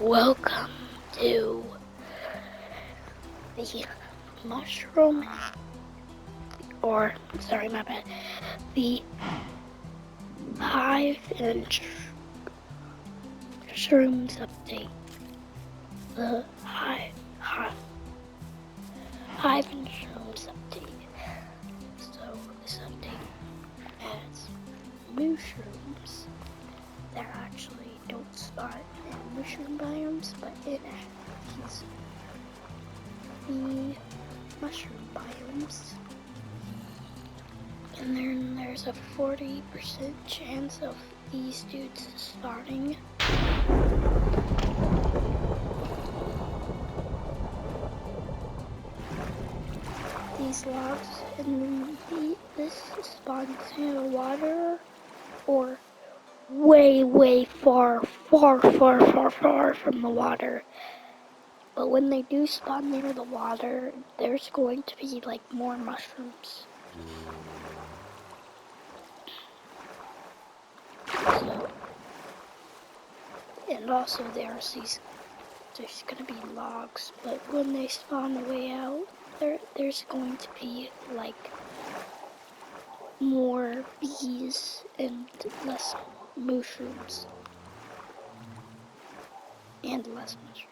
Welcome to the mushroom, sorry, my bad, the hive and shrooms update. The hive and shrooms update. So this update adds new shrooms that actually don't spot in mushroom biomes, but in the mushroom biomes. And then there's a 40% chance of these dudes spawning. These logs, and this spawns in the water, or way far from the water. But when they do spawn near the water, there's going to be like more mushrooms. So, and also there's gonna be logs, but when they spawn way out, there's going to be like more bees and less mushrooms. And less mushrooms.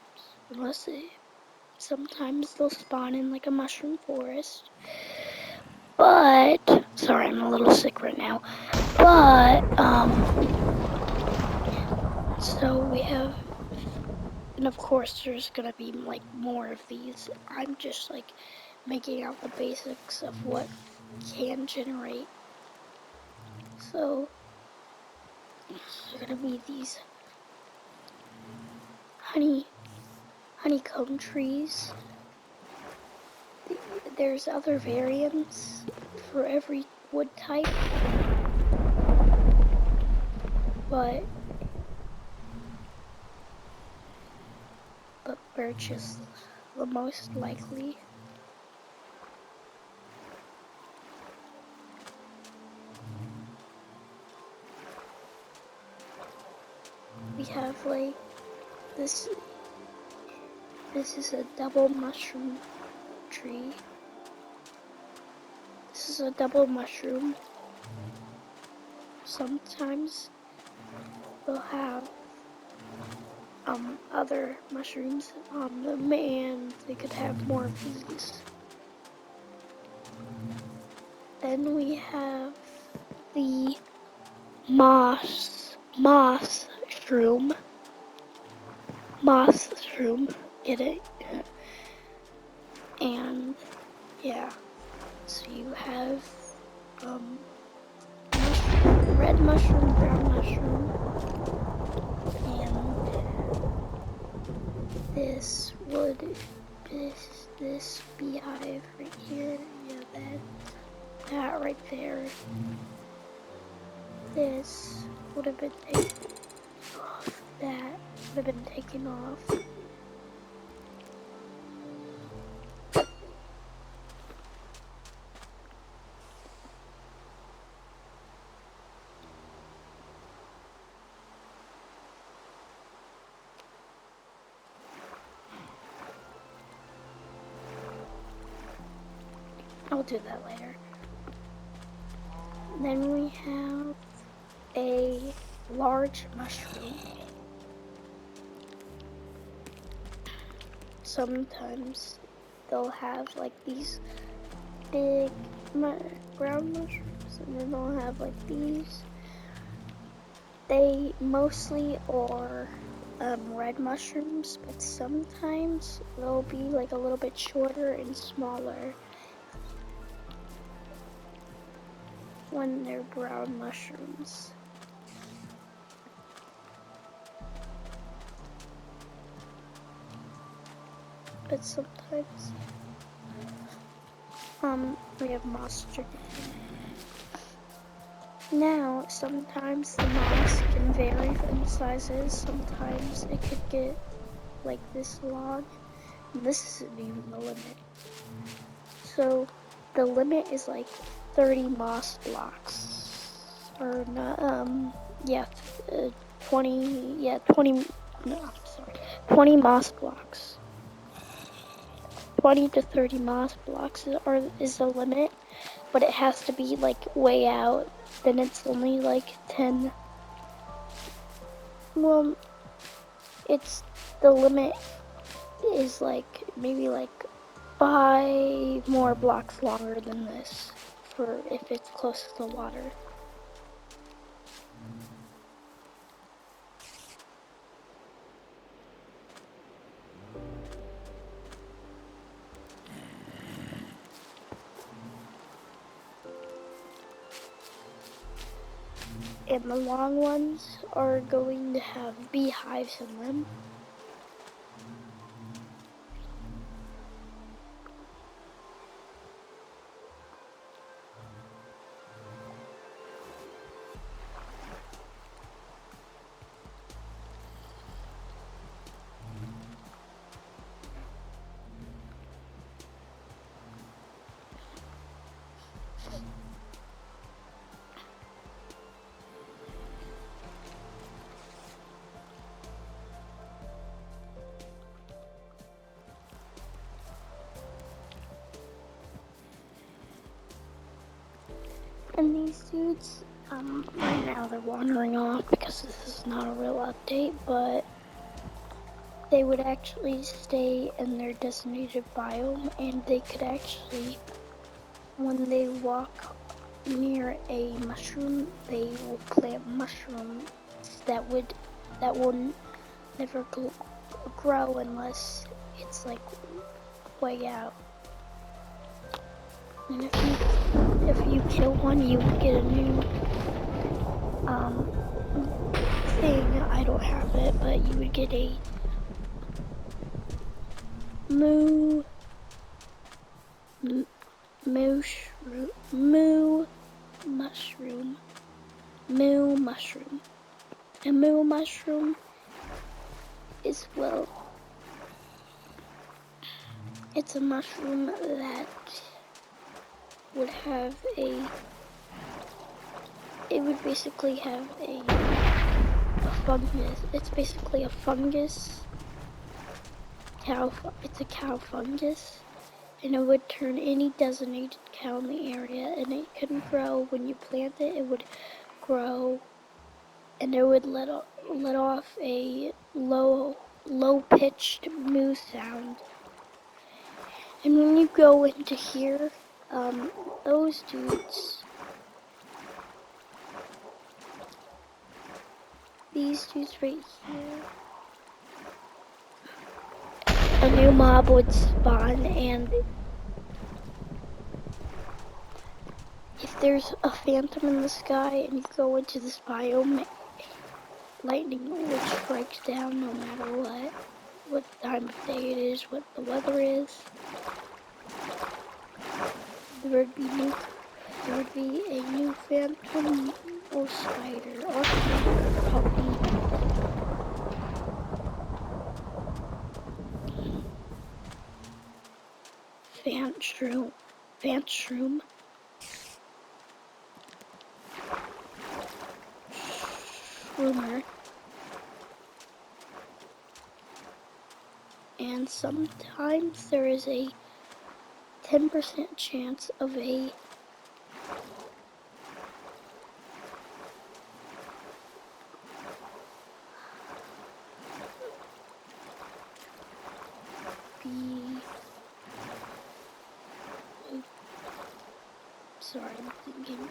Sometimes they'll spawn in like a mushroom forest. But, sorry, I'm a little sick right now. But, so we have, and of course there's gonna be like more of these. I'm just like making out the basics of what can generate. So, there's gonna be these honeycomb trees. There's other variants for every wood type, but birch is the most likely. We have like this is a double mushroom tree. This is a double mushroom. Sometimes they'll have other mushrooms on them, and they could have more of these. Then we have the moss shroom. Moss shroom, get it? And yeah, so you have red mushroom, brown mushroom, and this beehive right here. Yeah, that right there. This would have been taken off. That would have been taken off. I'll do that later. Then we have a large mushroom. Sometimes they'll have like these big brown mushrooms, and then they'll have like these. They mostly are red mushrooms, but sometimes they'll be like a little bit shorter and smaller when they're brown mushrooms. But sometimes we have moss chicken. Now, sometimes the moss can vary in sizes. Sometimes it could get like this long. And this isn't even the limit. So the limit is like 30 moss blocks. Or not, 20 no, I'm sorry, 20 moss blocks. 20 to 30 moss blocks is the limit, but it has to be like way out. Then it's only like 10. Well, it's the limit is like maybe like 5 more blocks longer than this for if it's close to the water. And the long ones are going to have beehives in them. And these dudes, right now they're wandering off because this is not a real update, but they would actually stay in their designated biome, and they could actually, when they walk near a mushroom, they will plant mushrooms that will never grow unless it's like way out. And if you kill one, you get a new thing. I don't have it, but you would get a moo mushroom. A moo mushroom is, well, it's a mushroom that would have it would basically have a fungus. It's basically a fungus. It's a cow fungus. And it would turn any designated cow in the area, and it couldn't grow. When you plant it, it would grow, and it would let off a low-pitched moo sound. And when you go into here, those dudes, these dudes right here, a new mob would spawn, and if there's a phantom in the sky and you go into this biome, lightning will strike down no matter what time of day it is, what the weather is. There would be a new phantom or spider or probably shroom. Shroomer. And sometimes there is a 10% chance of a sorry, I'm thinking.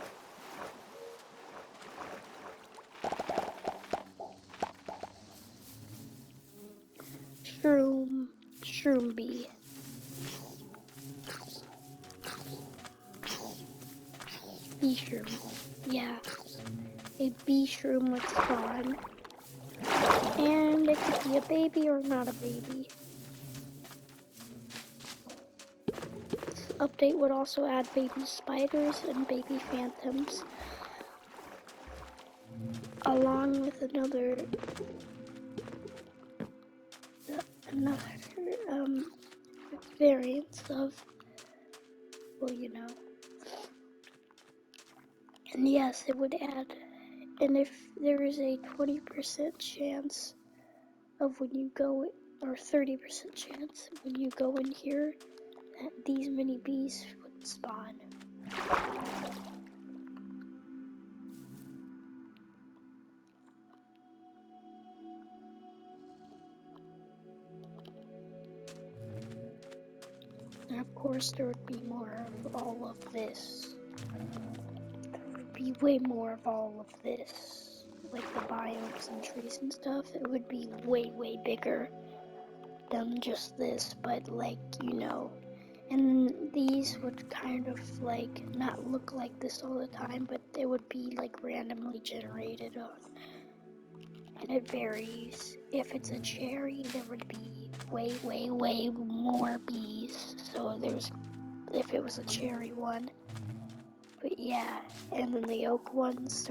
Shroom bee. Bee shroom. Yeah. A bee shroom would spawn. And it could be a baby or not a baby. This update would also add baby spiders and baby phantoms, along with another variants of, well, you know. And yes, it would add, and if there is a 20% chance of when you go, or 30% chance when you go in here that these many bees would spawn. And of course there would be more of all of this. There would be way more of all of this. Like the biomes and trees and stuff, it would be way, way bigger than just this, but like, you know. And these would kind of like not look like this all the time, but they would be like randomly generated on. And it varies. If it's a cherry, there would be way, way, way more bees. So if it was a cherry one. But yeah, and then the oak ones,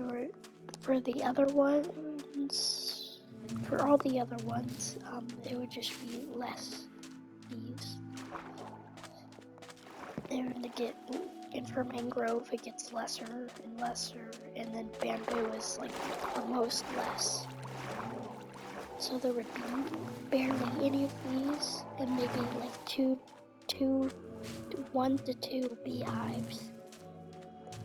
for the other ones, for all the other ones, it would just be less bees. And to get, and for mangrove, it gets lesser and lesser, and then bamboo is like the most less. So there would be barely any of these, and maybe like one to two beehives.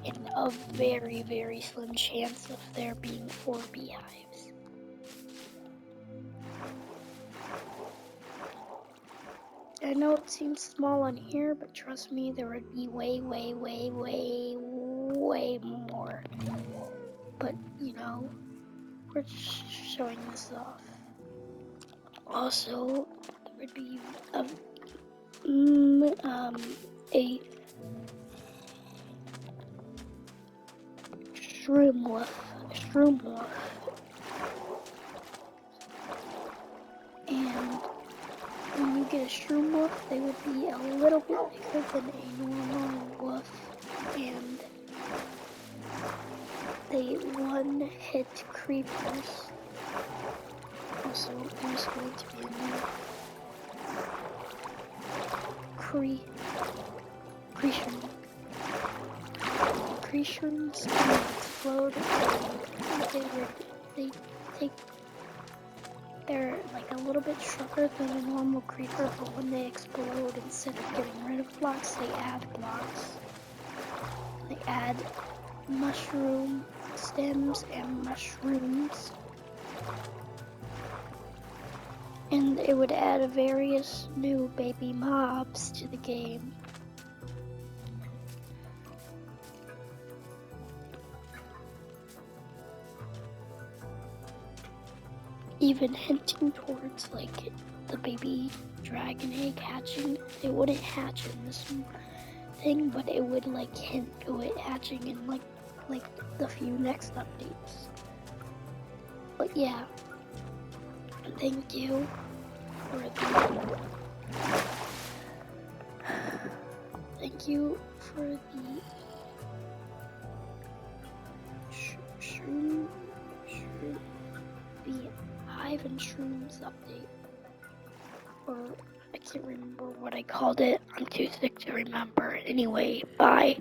And a very, very slim chance of there being 4 beehives. I know it seems small on here, but trust me, there would be way, way, way, way, way more. But, you know, we're just showing this off. Also, there would be a shroom wolf, and when you get a shroom wolf, they would be a little bit bigger than a normal wolf, and they one-hit creepers. Also, there's going to be a new Creashrooms can explode. They're like a little bit shorter than a normal creeper, but when they explode, instead of getting rid of blocks, they add blocks. They add mushroom stems and mushrooms. And it would add various new baby mobs to the game. Even hinting towards like the baby dragon egg hatching. It wouldn't hatch in this thing, but it would like hint to it hatching in like the few next updates. But yeah, thank you for the hive and shrooms update. Or I can't remember what I called it. I'm too sick to remember. Anyway, bye.